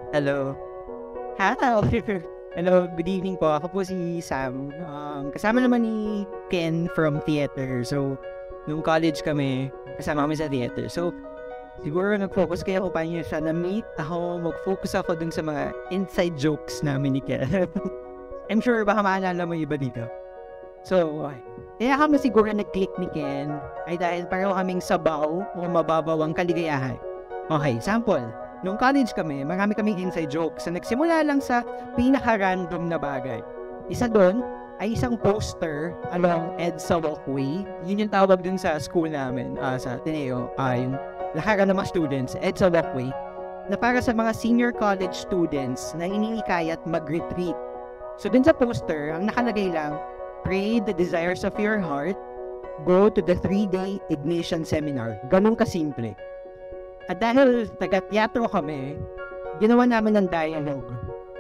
Hello. Hello. Hello, good evening po. Ako po si Sam. Kasama naman ni Ken from theater. So, nung college kami, kasama kami sa theater. So, siguro nag-focus kayo kung paano siya na-meet. Ako, mag-focus ako dun sa mga inside jokes namin ni Ken. I'm sure baka maalala mo yung iba dito. So, okay. Kaya kami siguro nag-click ni Ken ay dahil pareho kaming sabaw o mababaw ang kaligayahan. Okay, sample. Nung college kami, marami kaming inside jokes na nagsimula lang sa pinaka-random na bagay. Isa doon ay isang poster along EDSA Walkway. Yun yung tawag dun sa school namin, sa Ateneo, yung lahat ng mga students, EDSA Walkway, na para sa mga senior college students na ininikayat mag-retreat. So dun sa poster, ang nakalagay lang, pray the desires of your heart, go to the 3-day Ignatian Seminar. Ganun kasimple. At dahil taga-teatro kami, ginawa namin ng dialogue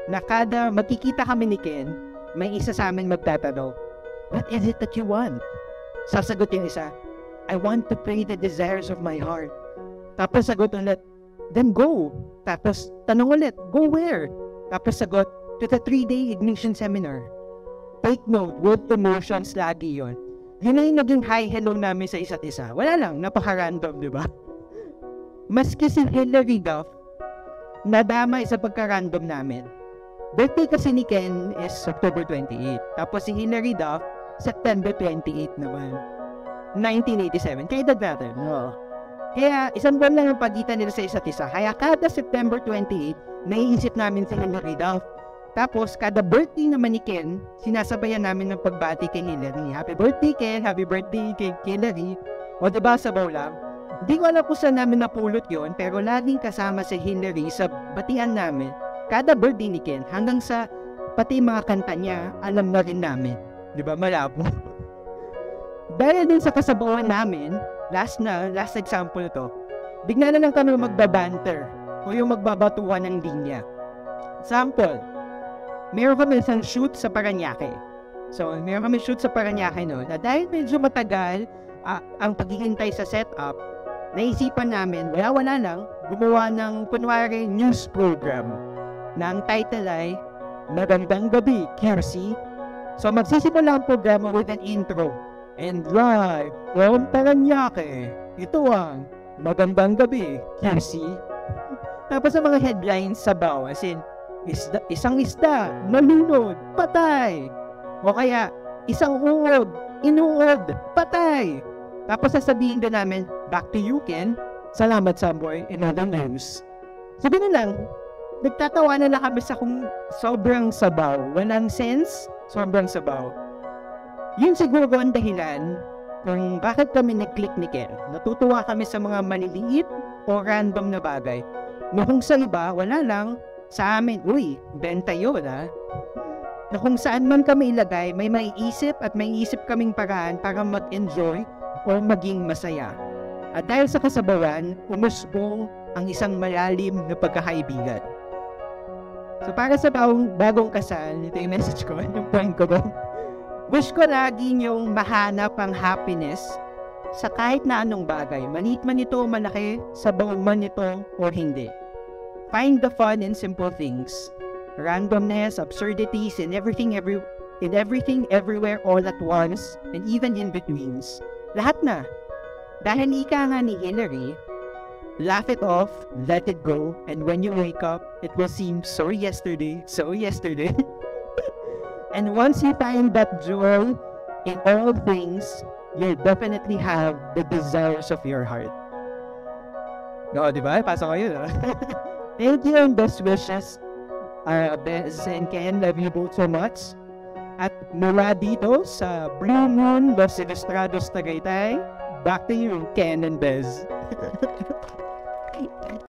na kada magkikita kami ni Ken, may isa sa amin magtatanong, what is it that you want? Sasagot yung isa, I want to pray the desires of my heart. Tapos sagot ulit, then go. Tapos tanong ulit, go where? Tapos sagot, to the 3-day Ignatian Seminar. Take note, with emotions lagi yon. Yun na yung naging hi-hello namin sa isa't isa. Wala lang, napaka-random, di ba? Maski si Hilary Duff, nadamay sa pagka-random namin. Birthday kasi ni Ken is October 28. Tapos si Hilary Duff, September 28 naman. 1987. Kaya edad natin, no? Kaya isang buwan lang ang pagitan nila sa isa't isa. Kaya kada September 28, naiisip namin si Hilary Duff. Tapos kada birthday naman ni Ken, sinasabayan namin ng pagbati kay Hilary. Happy birthday Ken, happy birthday kay Hilary. O diba sabaw lang? Hindi ko alam kung saan namin napulot yon, pero laging kasama si Hilary sa batian namin. Kada birthday ni Ken, hanggang sa pati mga kanta niya, alam na rin namin. Di ba? Malabo. Dahil din sa kasabawan namin, last example to, bigla na lang kami magbabanter o yung magbabatuan ng linya. Sample, meron kami isang shoot sa Parañaque. So, meron kami shoot sa Parañaque noon. Dahil medyo matagal ang paghihintay sa setup, naisipan namin, wala lang, gumawa ng kunwari news program na ang title ay Magandang Gabi, Kersi. So magsisimula ang programa with an intro. And live from Parañaque, ito ang Magandang Gabi, Kersi. Tapos ang mga headlines sabaw, as in, isang isda, nalunod, patay. O kaya, isang ungod, inuod, patay. Tapos sasabihin din namin, back to you, Ken. Salamat, Samboy, and other news. So, ganun lang. Nagtatawanan na kami sa kung sobrang sabaw. Walang sense, sobrang sabaw. Yun siguro ang dahilan kung bakit kami nag-click ni Ken. Natutuwa kami sa mga maliliit o random na bagay. Na kung sa iba, wala lang. Sa amin, uy, benta yun, ha? Na kung saan man kami ilagay, may maiisip at may isip kaming paraan para mag-enjoy o maging masaya. At dahil sa kasabawan, umusbong ang isang malalim na pagkakaibigan. So para sa bagong kasal, ito yung message ko, yung point ko doon. Wish ko lagi niyong mahanap ang happiness sa kahit na anong bagay. Maliit man ito o malaki, sabaw man ito o hindi. Find the fun in simple things. Randomness, absurdities, in everything, everywhere, all at once, and even in betweens. Lahat na. Dahil ika nga ni Hilary, laugh it off, let it go, and when you wake up, it will seem so yesterday. And once you find that joy in all things, you'll definitely have the desires of your heart. No, di ba? Pasok kayo, no? Thank you and best wishes. Bez and Ken, love you both so much. At mula dito sa Blue Moon, Los Ilustrados, Tagaytay, back to you, Ken and Bez.